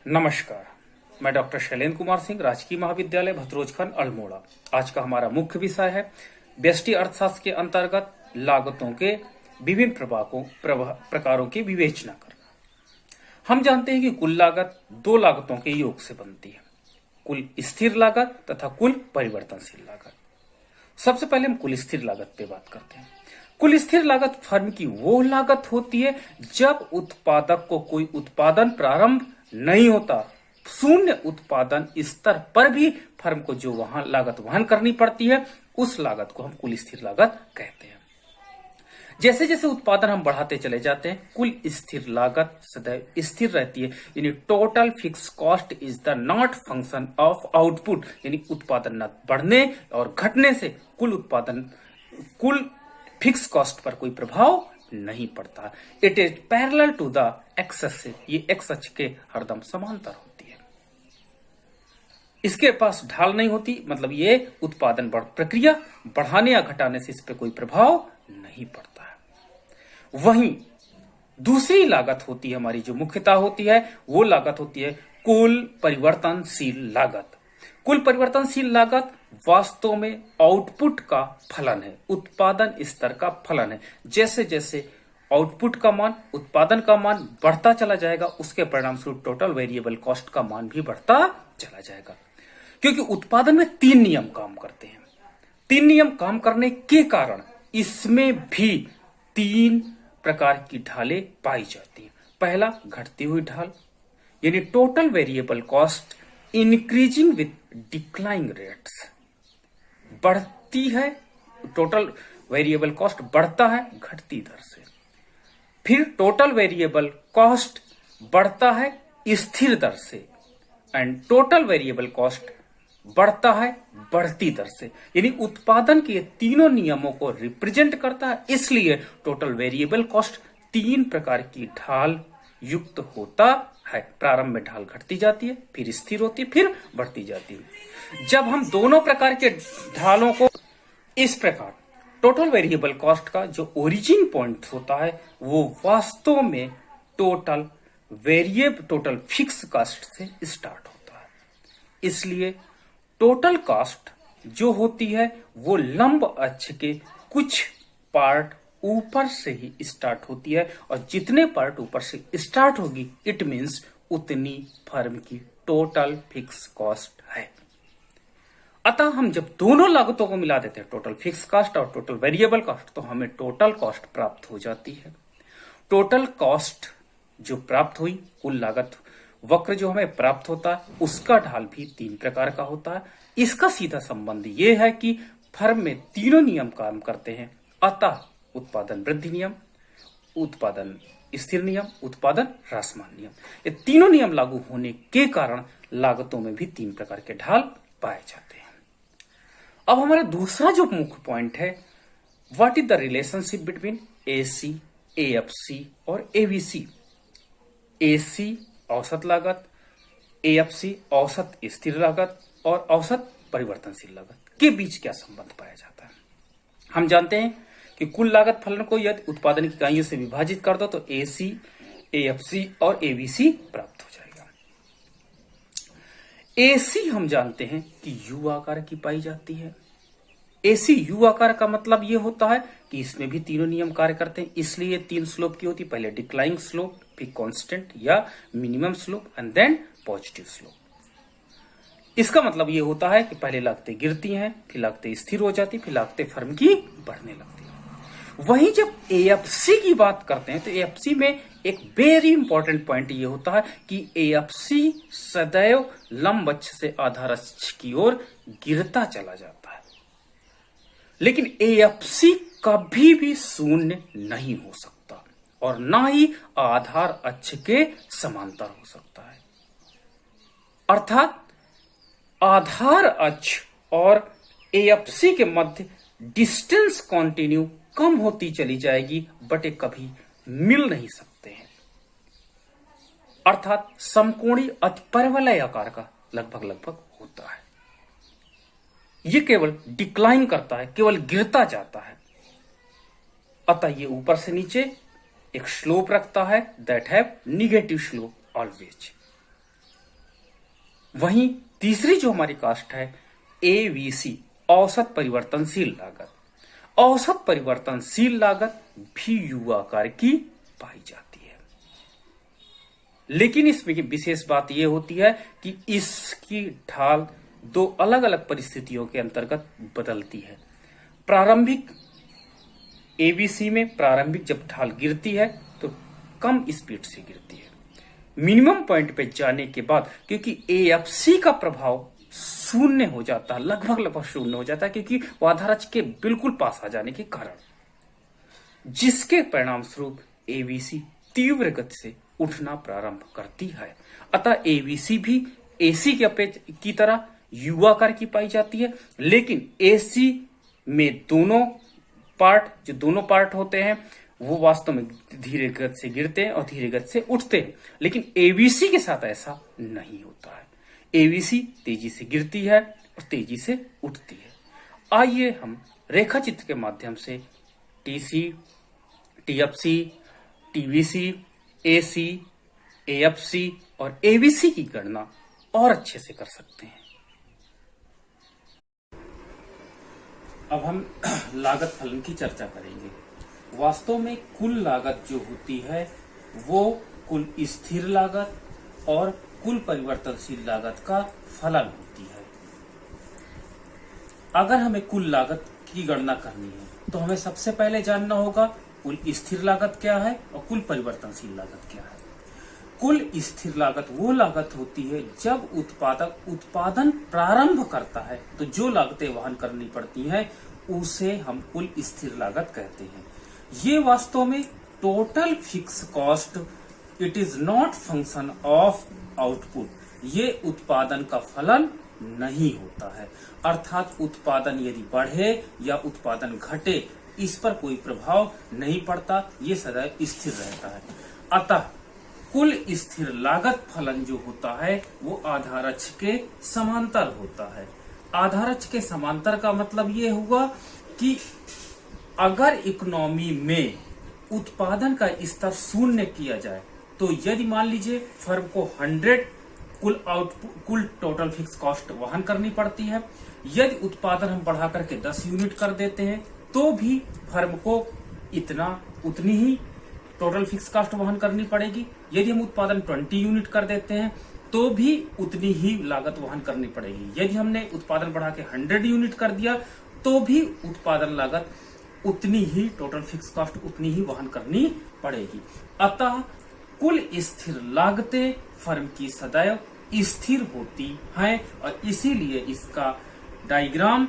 नमस्कार। मैं डॉक्टर शैलेंद्र कुमार सिंह, राजकीय महाविद्यालय भतरोजखंड अल्मोड़ा। आज का हमारा मुख्य विषय है व्यष्टि अर्थशास्त्र के अंतर्गत लागतों के विभिन्न प्रकारों की विवेचना करना। हम जानते हैं कि कुल लागत दो लागतों के योग से बनती है, कुल स्थिर लागत तथा कुल परिवर्तनशील लागत। सबसे पहले हम कुल स्थिर लागत पे बात करते हैं। कुल स्थिर लागत फर्म की वो लागत होती है जब उत्पादक को कोई उत्पादन प्रारंभ नहीं होता, शून्य उत्पादन स्तर पर भी फर्म को जो वहां लागत वहन करनी पड़ती है, उस लागत को हम कुल स्थिर लागत कहते हैं। जैसे जैसे उत्पादन हम बढ़ाते चले जाते हैं, कुल स्थिर लागत सदैव स्थिर रहती है। यानी total fix cost is the not function of output, यानी उत्पादन न बढ़ने और घटने से कुल फिक्स कॉस्ट पर कोई प्रभाव नहीं पड़ता। It is parallel to the x, ये एक्स अक्ष के हरदम समांतर होती है। इसके पास ढाल नहीं होती, मतलब ये उत्पादन प्रक्रिया बढ़ाने या घटाने से इस पर कोई प्रभाव नहीं पड़ता है। वहीं दूसरी लागत होती है हमारी, जो मुख्यतः होती है वो लागत होती है कुल परिवर्तनशील लागत। कुल परिवर्तनशील लागत वास्तव में आउटपुट का फलन है, उत्पादन स्तर का फलन है। जैसे जैसे आउटपुट का मान, उत्पादन का मान बढ़ता चला जाएगा, उसके परिणाम स्वरूप टोटल वेरिएबल कॉस्ट का मान भी बढ़ता चला जाएगा। क्योंकि उत्पादन में तीन नियम काम करते हैं। तीन नियम काम करने के कारण इसमें भी तीन प्रकार की ढालें पाई जाती हैं। पहला, घटती हुई ढाल, यानी total variable cost increasing with declining rates, बढ़ती है, टोटल वेरिएबल कॉस्ट बढ़ता है घटती दर से। फिर टोटल वेरिएबल कॉस्ट बढ़ता है स्थिर दर से, एंड टोटल वेरिएबल कॉस्ट बढ़ता है बढ़ती दर से। यानी उत्पादन के तीनों नियमों को रिप्रेजेंट करता है, इसलिए टोटल वेरिएबल कॉस्ट तीन प्रकार की ढाल युक्त होता है। प्रारंभ में ढाल घटती जाती है, फिर स्थिर होती है, फिर बढ़ती जाती है। जब हम दोनों प्रकार के ढालों को इस प्रकार, टोटल वेरिएबल कॉस्ट का जो ओरिजिन पॉइंट होता है वो वास्तव में टोटल फिक्स कॉस्ट से स्टार्ट होता है। इसलिए टोटल कॉस्ट जो होती है वो लंब अक्ष के कुछ पार्ट ऊपर से ही स्टार्ट होती है, और जितने पार्ट ऊपर से स्टार्ट होगी इट मींस उतनी फर्म की टोटल फिक्स कॉस्ट है। अतः हम जब दोनों लागतों को मिला देते हैं, टोटल फिक्स कॉस्ट और टोटल वेरिएबल कॉस्ट, तो हमें टोटल कॉस्ट प्राप्त हो जाती है। टोटल कॉस्ट जो प्राप्त हुई, कुल लागत वक्र जो हमें प्राप्त होता है, उसका ढाल भी तीन प्रकार का होता है। इसका सीधा संबंध ये है कि फर्म में तीनों नियम काम करते हैं। अतः उत्पादन वृद्धि नियम, उत्पादन स्थिर नियम, उत्पादन ह्रासमान नियम, ये तीनों नियम लागू होने के कारण लागतों में भी तीन प्रकार के ढाल पाए जाते हैं। अब हमारा दूसरा जो मुख्य पॉइंट है, what is the relationship between AC, AFC और एबीसी। एसी औसत लागत, एएफसी औसत स्थिर लागत और औसत परिवर्तनशील लागत के बीच क्या संबंध पाया जाता है। हम जानते हैं कि कुल लागत फलन को यदि उत्पादन की इकाइयों से विभाजित कर दो तो एसी, एएफसी और एबीसी प्राप्त हो जाएगा। एसी हम जानते हैं कि यू आकार की पाई जाती है। एसी यू आकार का मतलब यह होता है कि इसमें भी तीनों नियम कार्य करते हैं, इसलिए तीन स्लोप की होती है। पहले डिक्लाइनिंग स्लोप, फिर कांस्टेंट या minimum slope and then positive slope. इसका मतलब यह होता है कि पहले लागतें गिरती हैं, फिर लागतें स्थिर हो जाती, फिर लागतें फर्म की बढ़ने लगती है। वहीं जब एएफसी की बात करते हैं तो एएफसी में एक वेरी इंपॉर्टेंट पॉइंट यह होता है कि एएफसी सदैव लंब अक्ष से आधार अक्ष की ओर गिरता चला जाता है, लेकिन एएफसी कभी भी शून्य नहीं हो सकता और ना ही आधार अक्ष के समांतर हो सकता है। अर्थात आधार अक्ष और एएफसी के मध्य डिस्टेंस कंटिन्यू कम होती चली जाएगी, बट ये कभी मिल नहीं सकते हैं। अर्थात समकोणीय अतिपरवलय आकार का लगभग होता है। ये केवल डिक्लाइन करता है, केवल गिरता जाता है। अतः ये ऊपर से नीचे एक स्लोप रखता है that have negative slope always. वहीं तीसरी जो हमारी कास्ट है एवीसी, औसत परिवर्तनशील लागत। औसत परिवर्तनशील लागत भी यू आकार की पाई जाती है, लेकिन इसमें विशेष बात यह होती है कि इसकी ढाल दो अलग अलग परिस्थितियों के अंतर्गत बदलती है। प्रारंभिक एबीसी में प्रारंभिक जब ढाल गिरती है तो कम स्पीड से गिरती है। मिनिमम पॉइंट पे जाने के बाद क्योंकि एएफसी का प्रभाव शून्य हो जाता है, लगभग शून्य हो जाता है, क्योंकि वो आधार अक्ष के बिल्कुल पास आ जाने के कारण, जिसके परिणाम स्वरूप एबीसी तीव्र गति से उठना प्रारंभ करती है। अतः एबीसी भी एसी की तरह यू आकार की पाई जाती है, लेकिन एसी में दोनों पार्ट होते हैं वो वास्तव में धीरे गति से गिरते हैं और धीरे गति से उठते हैं, लेकिन एबीसी के साथ ऐसा नहीं होता है। एबीसी तेजी से गिरती है और तेजी से उठती है। आइए हम रेखा चित्र के माध्यम से TC, TFC, TVC, AC, AFC और एबीसी की गणना और अच्छे से कर सकते हैं। अब हम लागत फलन की चर्चा करेंगे। वास्तव में कुल लागत जो होती है वो कुल स्थिर लागत और कुल परिवर्तनशील लागत का फलन होती है। अगर हमें कुल लागत की गणना करनी है तो हमें सबसे पहले जानना होगा कुल स्थिर लागत क्या है और कुल परिवर्तनशील लागत क्या है। कुल स्थिर लागत वो लागत होती है जब उत्पादक उत्पादन प्रारंभ करता है तो जो लागतें वहन करनी पड़ती हैं उसे हम कुल स्थिर लागत कहते हैं। ये वास्तव में total fix cost, it is not function of output, ये उत्पादन का फलन नहीं होता है। अर्थात उत्पादन यदि बढ़े या उत्पादन घटे इस पर कोई प्रभाव नहीं पड़ता, ये सदैव स्थिर रहता है। अतः कुल स्थिर लागत फलन जो होता है वो आधार अक्ष के समांतर होता है। आधार अक्ष के समांतर का मतलब ये हुआ कि अगर इकोनॉमी में उत्पादन का स्तर शून्य किया जाए तो यदि मान लीजिए फर्म को 100 कुल टोटल फिक्स कॉस्ट वहन करनी पड़ती है, यदि उत्पादन हम बढ़ा करके 10 यूनिट कर देते हैं तो भी फर्म को उतनी ही टोटल फिक्स कॉस्ट वहन करनी पड़ेगी। यदि हम उत्पादन 20 यूनिट कर देते हैं तो भी उतनी ही लागत वहन करनी पड़ेगी। यदि हमने उत्पादन बढ़ा के 100 यूनिट कर दिया तो भी उत्पादन लागत उतनी ही, टोटल फिक्स कॉस्ट उतनी ही वहन करनी पड़ेगी। अतः कुल स्थिर लागतें फर्म की सदैव स्थिर होती हैं और इसीलिए इसका डायग्राम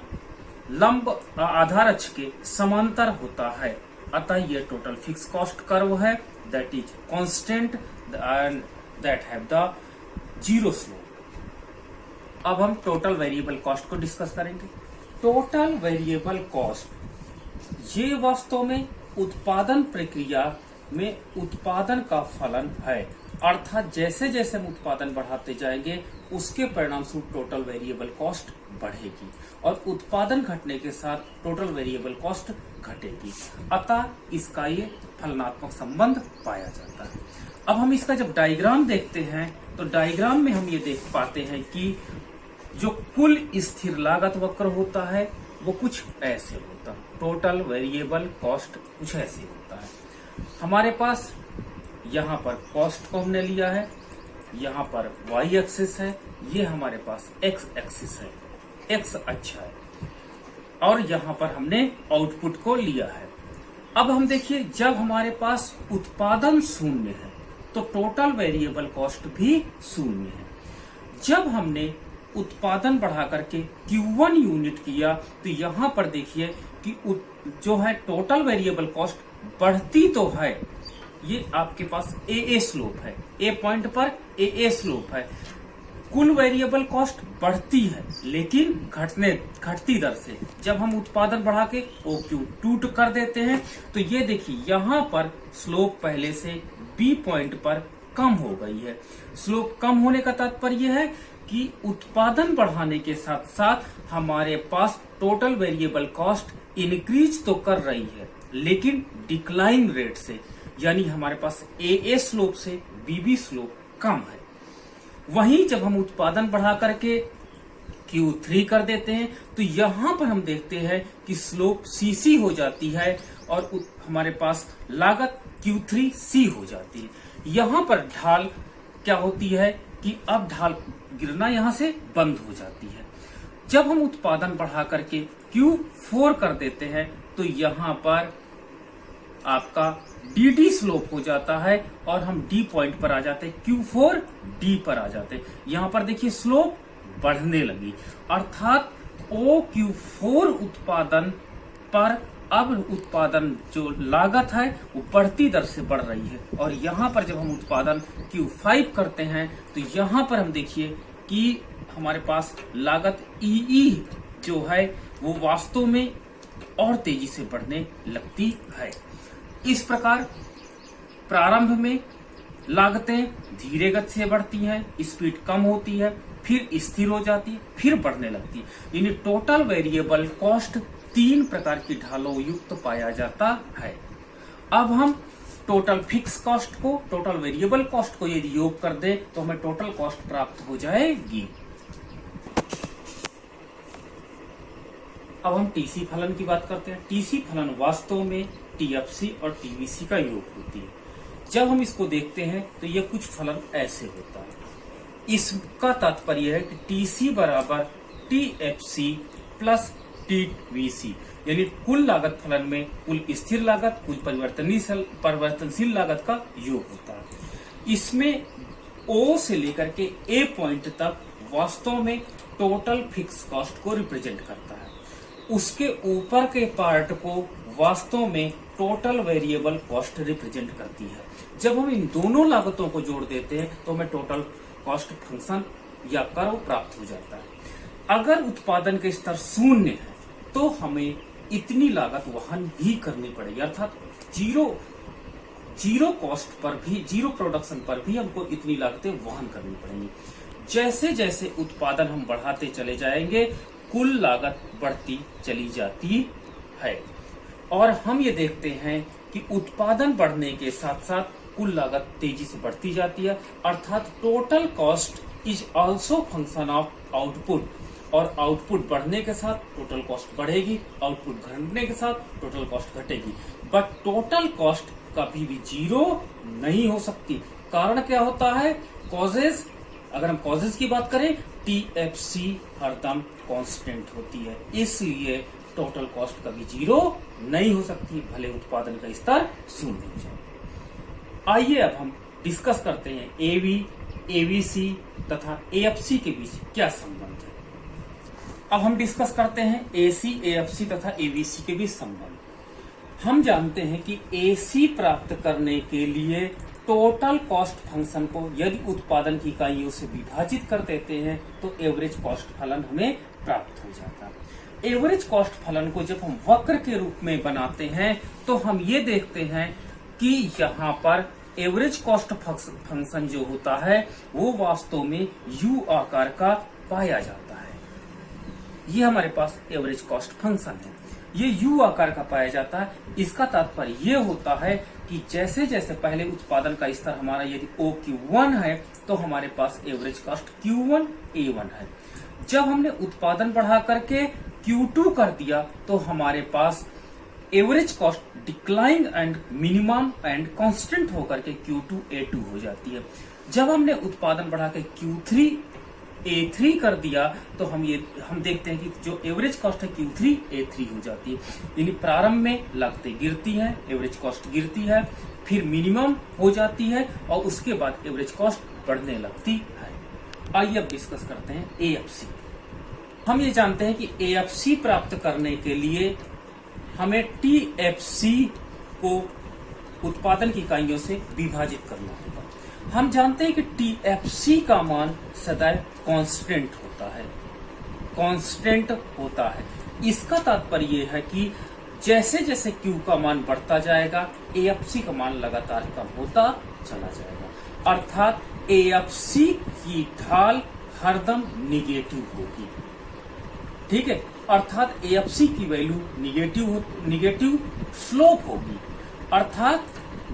लंब आधार अक्ष के समांतर होता है। अतः ये टोटल फिक्स कॉस्ट कर्व है that is constant and that have the zero slope. अब हम टोटल वेरिएबल कॉस्ट को डिस्कस करेंगे। टोटल वेरिएबल कॉस्ट ये वास्तव में उत्पादन प्रक्रिया में उत्पादन का फलन है। अर्थात जैसे जैसे हम उत्पादन बढ़ाते जाएंगे उसके परिणाम स्वरूप टोटल वेरिएबल कॉस्ट बढ़ेगी और उत्पादन घटने के साथ टोटल वेरिएबल कॉस्ट घटेगी। अतः इसका ये फलनात्मक संबंध पाया जाता है। अब हम इसका जब डायग्राम देखते हैं तो डायग्राम में हम ये देख पाते हैं कि जो कुल स्थिर लागत वक्र होता है वो कुछ ऐसे होता है। टोटल वेरिएबल कॉस्ट कुछ ऐसे होता है। हमारे पास यहाँ पर कॉस्ट को हमने लिया है, यहाँ पर y एक्सिस है, ये हमारे पास x एक्सिस है, x अच्छा है, और यहाँ पर हमने आउटपुट को लिया है। अब हम देखिए जब हमारे पास उत्पादन शून्य है तो टोटल वेरिएबल कॉस्ट भी शून्य है। जब हमने उत्पादन बढ़ा करके Q1 यूनिट किया तो यहाँ पर देखिए कि जो है टोटल वेरिएबल कॉस्ट बढ़ती तो है, ये आपके पास ए स्लोप है, ए पॉइंट पर ए स्लोप है। कुल वेरिएबल कॉस्ट बढ़ती है लेकिन घटती दर से। जब हम उत्पादन बढ़ा के OQ2 कर देते हैं तो ये देखिए यहाँ पर स्लोप पहले से बी पॉइंट पर कम हो गई है। स्लोप कम होने का तात्पर्य है कि उत्पादन बढ़ाने के साथ साथ हमारे पास टोटल वेरिएबल कॉस्ट इंक्रीज तो कर रही है लेकिन डिक्लाइन रेट से, यानी हमारे पास ए स्लोप से बीबी स्लोप कम है। वहीं जब हम उत्पादन बढ़ा करके Q3 कर देते हैं तो यहां पर हम देखते हैं कि स्लोप CC हो जाती है और हमारे पास लागत Q3C हो जाती है। यहां पर ढाल क्या होती है कि अब ढाल गिरना यहां से बंद हो जाती है। जब हम उत्पादन बढ़ा करके Q4 कर देते हैं तो यहां पर आपका DD स्लोप हो जाता है और हम D पॉइंट पर आ जाते हैं, Q4D पर आ जाते हैं। यहां पर देखिए स्लोप बढ़ने लगी, अर्थात OQ4 उत्पादन पर अब उत्पादन जो लागत है वो बढ़ती दर से बढ़ रही है। और यहां पर जब हम उत्पादन Q5 करते हैं तो यहां पर हम देखिए कि हमारे पास लागत EE जो है वो वास्तव में और तेजी से बढ़ने लगती है। इस प्रकार प्रारंभ में लागतें धीरे गति से बढ़ती हैं, स्पीड कम होती है, फिर स्थिर हो जाती है, फिर बढ़ने लगती है। यानी टोटल वेरिएबल कॉस्ट 3 प्रकार की ढालों युक्त पाया जाता है। अब हम टोटल फिक्स कॉस्ट को टोटल वेरिएबल कॉस्ट को यदि योग कर दे तो हमें टोटल कॉस्ट प्राप्त हो जाएगी। अब हम टीसी फलन की बात करते हैं। टीसी फलन वास्तव में टीएफसी और टीवीसी का योग होती है। जब हम इसको देखते हैं तो यह कुछ फलन ऐसे होता है। इसका तात्पर्य है कि टीसी बराबर टीएफसी प्लस टीवीसी, यानी कुल लागत फलन में कुल स्थिर लागत कुल परिवर्तनशील लागत का योग होता है। इसमें O से लेकर के A पॉइंट तक वास्तव में टोटल फिक्स कॉस्ट को रिप्रेजेंट करता है। उसके ऊपर के पार्ट को वास्तव में टोटल वेरिएबल कॉस्ट रिप्रेजेंट करती है। जब हम इन दोनों लागतों को जोड़ देते हैं तो हमें टोटल कॉस्ट फंक्शन या कर्व प्राप्त हो जाता है। अगर उत्पादन के स्तर 0 है तो हमें इतनी लागत वहन भी करनी पड़ेगी, अर्थात जीरो कॉस्ट पर भी, जीरो प्रोडक्शन पर भी हमको इतनी लागतें वहन करनी पड़ेंगी। जैसे जैसे उत्पादन हम बढ़ाते चले जाएंगे कुल लागत बढ़ती चली जाती है। और हम ये देखते हैं कि उत्पादन बढ़ने के साथ साथ कुल लागत तेजी से बढ़ती जाती है, अर्थात total cost is also function of output. और आउटपुट बढ़ने के साथ टोटल कॉस्ट बढ़ेगी, आउटपुट घटने के साथ टोटल कॉस्ट घटेगी। बट टोटल कॉस्ट कभी भी जीरो नहीं हो सकती। कारण क्या होता है? कॉजेज, अगर हम कॉजेज की बात करें, टीएफसी हरदम कांस्टेंट होती है, इसलिए टोटल कॉस्ट कभी जीरो नहीं हो सकती, भले उत्पादन का स्तर 0 हो जाए। आइए अब हम डिस्कस करते हैं एवी, एवीसी तथा एएफसी के बीच क्या संबंध है। अब हम डिस्कस करते हैं एसी, एएफसी तथा एवीसी के बीच संबंध। हम जानते हैं कि एसी प्राप्त करने के लिए टोटल कॉस्ट फंक्शन को यदि उत्पादन की इकाइयों से विभाजित कर देते हैं तो एवरेज कॉस्ट फलन हमें प्राप्त हो जाता है। एवरेज कॉस्ट फलन को जब हम वक्र के रूप में बनाते हैं तो हम ये देखते हैं कि यहाँ पर एवरेज कॉस्ट फंक्शन जो होता है वो वास्तव में यू आकार का पाया जाता है। ये हमारे पास एवरेज कॉस्ट फंक्शन है, ये यू आकार का पाया जाता है। इसका तात्पर्य ये होता है कि जैसे जैसे पहले उत्पादन का स्तर हमारा यदि OQ1 है तो हमारे पास एवरेज कॉस्ट Q1 A1 है। जब हमने उत्पादन बढ़ा करके Q2 कर दिया तो हमारे पास average cost decline and minimum and constant होकर के Q2 A2 हो जाती है। जब हमने उत्पादन बढ़ा के Q3 A3 कर दिया तो हम देखते हैं कि जो एवरेज कॉस्ट है Q3 A3 हो जाती है। यानी प्रारंभ में लागतें गिरती हैं, एवरेज कॉस्ट गिरती है, फिर मिनिमम हो जाती है और उसके बाद एवरेज कॉस्ट बढ़ने लगती है। आइए अब डिस्कस करते हैं AFC। हम ये जानते हैं कि AFC प्राप्त करने के लिए हमें TFC को उत्पादन की इकाइयों से विभाजित करना होगा। हम जानते हैं कि TFC का मान सदैव कांस्टेंट होता है। इसका तात्पर्य यह है कि जैसे जैसे Q का मान बढ़ता जाएगा AFC का मान लगातार कम होता चला जाएगा, अर्थात AFC की ढाल हरदम निगेटिव होगी। ठीक है, अर्थात AFC की वैल्यू निगेटिव स्लोप होगी, अर्थात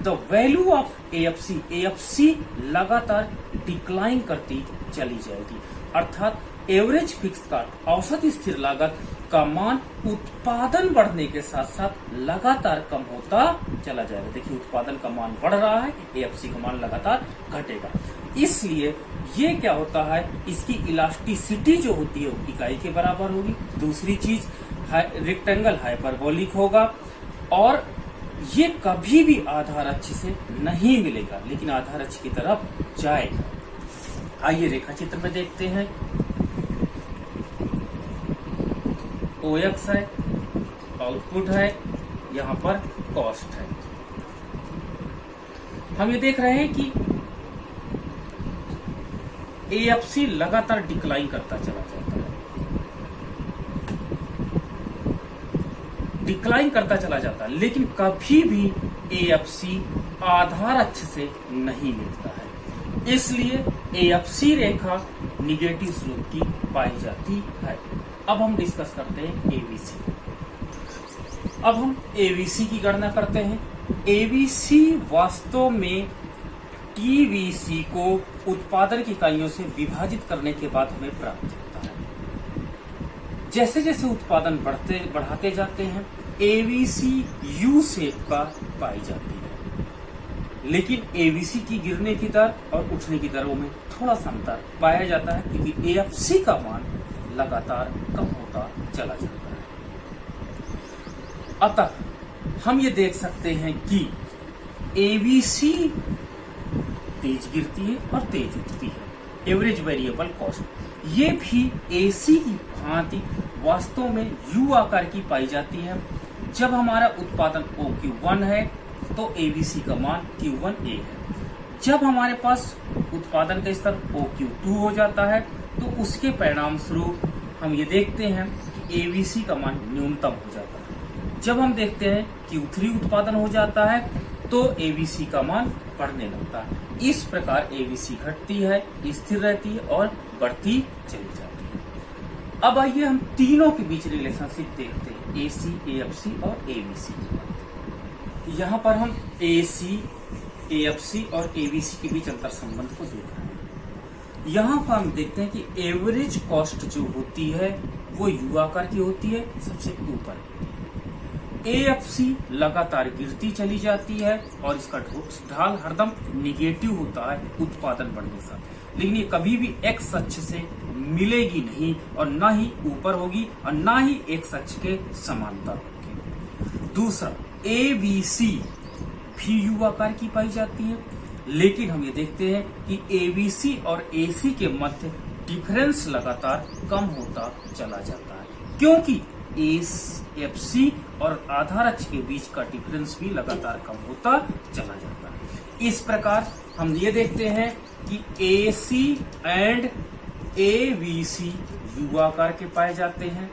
द वैल्यू ऑफ एएफसी लगातार डिक्लाइन करती चली जाएगी, अर्थात एवरेज फिक्स कॉस्ट औसत स्थिर लागत का मान उत्पादन बढ़ने के साथ साथ लगातार कम होता चला जाएगा। देखिए उत्पादन का मान बढ़ रहा है, एएफसी का मान लगातार घटेगा। इसलिए ये क्या होता है, इसकी इलास्टिसिटी जो होती है वो इकाई के बराबर होगी। दूसरी चीज रेक्टेंगल हाइपरबोलिक होगा और ये कभी भी आधार अक्ष से नहीं मिलेगा लेकिन आधार अक्ष की तरफ जाएगा। आइए रेखा चित्र में देखते हैं। OX है, आउटपुट है, यहाँ पर कॉस्ट है। हम ये देख रहे हैं कि AFC लगातार डिक्लाइन करता चला जाता है, डिक्लाइन करता चला जाता है, लेकिन कभी भी AFC आधार अक्ष से नहीं मिलता है। इसलिए AFC रेखा निगेटिव स्लोप की पाई जाती है। अब हम डिस्कस करते हैं ABC। अब हम ABC की गणना करते हैं। ABC वास्तव में TVC को उत्पादन की इकाइयों से विभाजित करने के बाद हमें प्राप्त होता है। जैसे जैसे उत्पादन बढ़ाते जाते हैं ABC U शेप का पाई जाती है, लेकिन ABC की गिरने की दर और उठने की दरों में थोड़ा सा अंतर पाया जाता है क्योंकि AFC का मान लगातार कम होता चला जाता है। अतः हम ये देख सकते हैं कि ABC तेज गिरती है और तेज उठती है। एवरेज वेरिएबल कॉस्ट ये भी AC की भांति वास्तव में U आकार की पाई जाती है। जब हमारा उत्पादन OQ1 है तो ABC का मान Q1A है। जब हमारे पास उत्पादन का स्तर OQ2 हो जाता है तो उसके परिणाम स्वरूप हम ये देखते हैं कि ABC का मान न्यूनतम हो जाता है। जब हम देखते हैं Q3 उत्पादन हो जाता है तो ABC का मान बढ़ने लगता है। इस प्रकार ABC घटती है, स्थिर रहती है और बढ़ती चली जाती है। अब आइए हम तीनों के बीच रिलेशनशिप देखते हैं, AC, AFC और ABC। यहाँ पर हम AC, AFC और ABC के बीच अंतर संबंध को देख रहे हैं। यहाँ पर हम देखते हैं कि एवरेज कॉस्ट जो होती है वो U आकार की होती है, सबसे ऊपर होती है। AFC लगातार गिरती चली जाती है और इसका ढाल हरदम निगेटिव होता है उत्पादन बढ़ने से, लेकिन ये कभी भी एक्स अक्ष से मिलेगी नहीं और ना ही ऊपर होगी और ना ही एक्स अक्ष के समांतर होगी। दूसरा ABC भी U आकार की पाई जाती है, लेकिन हम ये देखते हैं कि ABC और AC के मध्य डिफरेंस लगातार कम होता चला जाता है, क्योंकि AFC और आधार अक्ष के बीच का डिफरेंस भी लगातार कम होता चला जाता है। इस प्रकार हम ये देखते हैं कि AC एंड ABC U आकार के पाए जाते हैं,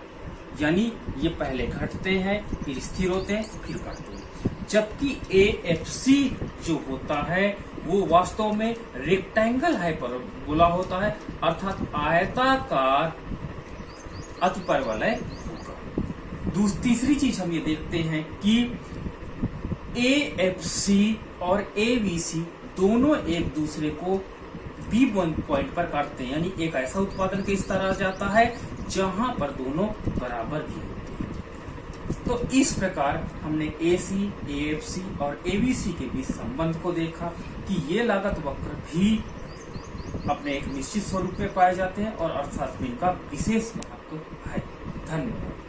यानी ये पहले घटते हैं फिर स्थिर होते हैं फिर बढ़ते हैं, जबकि AFC जो होता है वो वास्तव में रेक्टेंगल हाइपरबोला होता है, अर्थात आयताकार अतिपरवलय होगा। तीसरी चीज हम ये देखते हैं कि AFC और ABC दोनों एक दूसरे को B1 पॉइंट पर काटते हैं, यानी एक ऐसा उत्पादन का स्तर आ जाता है जहां पर दोनों बराबर भी होते हैं। तो इस प्रकार हमने AC, AFC और ABC के बीच संबंध को देखा कि ये लागत वक्र भी अपने एक निश्चित स्वरूप में पाए जाते हैं और अर्थशास्त्र में इनका विशेष महत्व है। धन्यवाद।